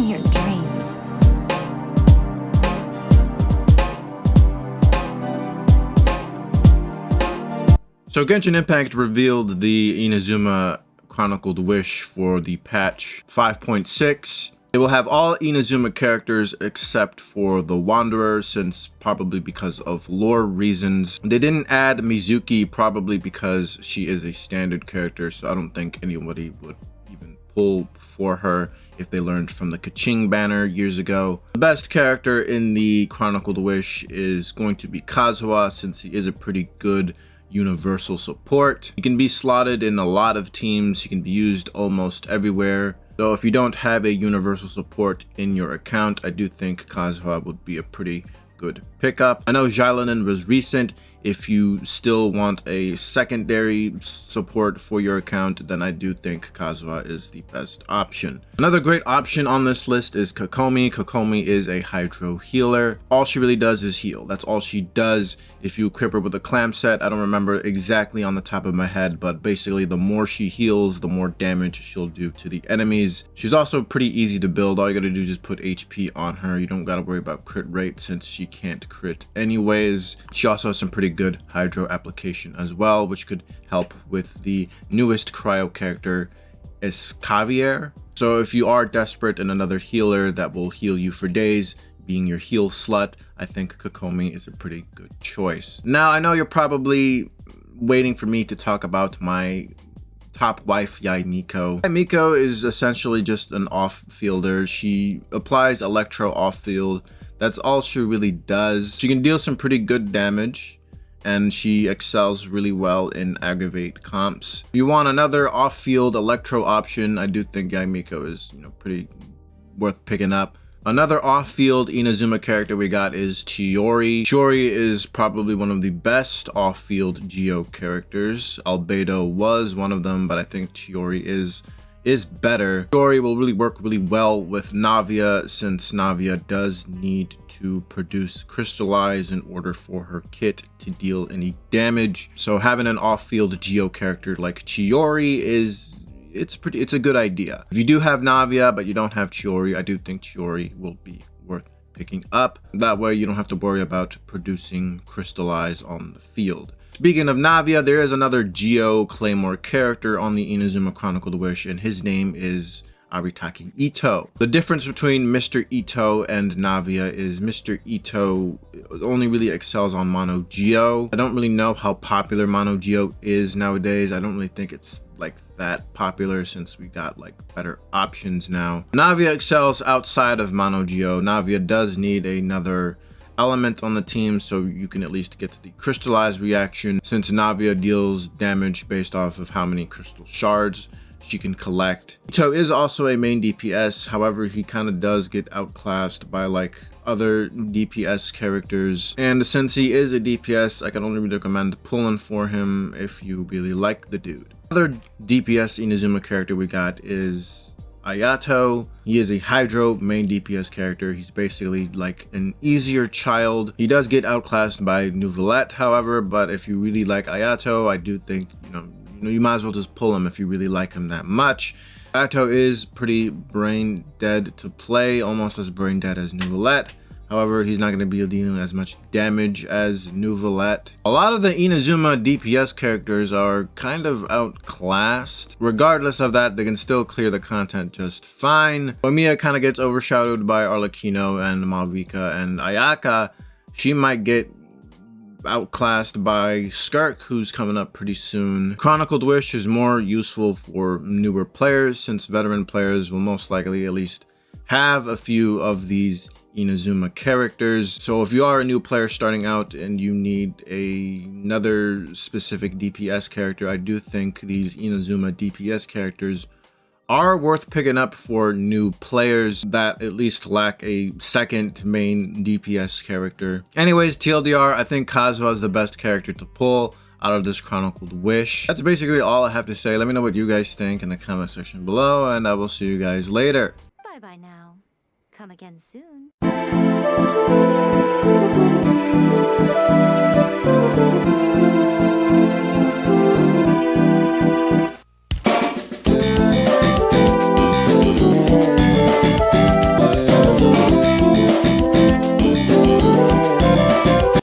your dreams. So Genshin Impact revealed the Inazuma Chronicled Wish for the patch 5.6. It will have all Inazuma characters except for the Wanderer, since probably because of lore reasons. They didn't add Mizuki, probably because she is a standard character, so I don't think anybody would even pull for her if they learned from the Kaching banner years ago. The best character in the Chronicled Wish is going to be Kazuha, since he is a pretty good universal support. He can be slotted in a lot of teams. He can be used almost everywhere. So if you don't have a universal support in your account, I do think Kazuha would be a pretty good pickup. I know Xiaolan was recent. If you still want a secondary support for your account, then I do think Kazuha is the best option. Another great option on this list is Kokomi. Kokomi is a hydro healer. All she really does is heal. That's all she does. If you equip her with a clam set, I don't remember exactly on the top of my head, but basically the more she heals, the more damage she'll do to the enemies. She's also pretty easy to build. All you gotta do is just put HP on her. You don't gotta worry about crit rate since she can't crit anyways. She also has some pretty good hydro application as well, which could help with the newest cryo character, Escavier. So if you are desperate and another healer that will heal you for days, being your heal slut, I think Kokomi is a pretty good choice. Now, I know you're probably waiting for me to talk about my top wife, Yaimiko. Yaimiko is essentially just an off-fielder. She applies electro off-field. That's all she really does. She can deal some pretty good damage, and she excels really well in aggravate comps. If you want another off-field electro option, I do think Yaimiko is, pretty worth picking up. Another off-field Inazuma character we got is Chiori. Chiori is probably one of the best off-field Geo characters. Albedo was one of them, but I think Chiori is better. Chiori will really work really well with Navia, since Navia does need to produce crystallize in order for her kit to deal any damage. So having an off-field Geo character like Chiori it's a good idea. If you do have Navia but you don't have Chiori, I do think Chiori will be worth picking up. That way you don't have to worry about producing crystallize on the field. Speaking of Navia, there is another Geo Claymore character on the Inazuma Chronicled Wish, and his name is Aritaki Ito. The difference between Mr. Ito and Navia is Mr. Ito only really excels on Mono Geo. I don't really know how popular Mono Geo is nowadays. I don't really think it's like that popular, since we got like better options now. Navia excels outside of Mono Geo. Navia does need another element on the team so you can at least get to the crystallize reaction, since Navia deals damage based off of how many crystal shards she can collect. Ito is also a main DPS, however he kind of does get outclassed by like other DPS characters, and since he is a DPS, I can only recommend pulling for him if you really like the dude. Other DPS Inazuma character we got is Ayato. He is a Hydro main DPS character. He's basically like an easier child. He does get outclassed by Neuvillette, however, but if you really like Ayato, I do think, you might as well just pull him if you really like him that much. Ayato is pretty brain dead to play, almost as brain dead as Neuvillette. However, he's not going to be dealing as much damage as Neuvillette. A lot of the Inazuma DPS characters are kind of outclassed. Regardless of that, they can still clear the content just fine. Omiya kind of gets overshadowed by Arlecchino and Malvika, and Ayaka, she might get outclassed by Skirk, who's coming up pretty soon. Chronicled Wish is more useful for newer players, since veteran players will most likely at least have a few of these Inazuma characters. So if you are a new player starting out and you need another specific DPS character, I do think these Inazuma DPS characters are worth picking up for new players that at least lack a second main DPS character. Anyways, TLDR, I think Kazuha is the best character to pull out of this Chronicled Wish. That's basically all I have to say. Let me know what you guys think in the comment section below, and I will see you guys later. Bye bye now. Come again soon.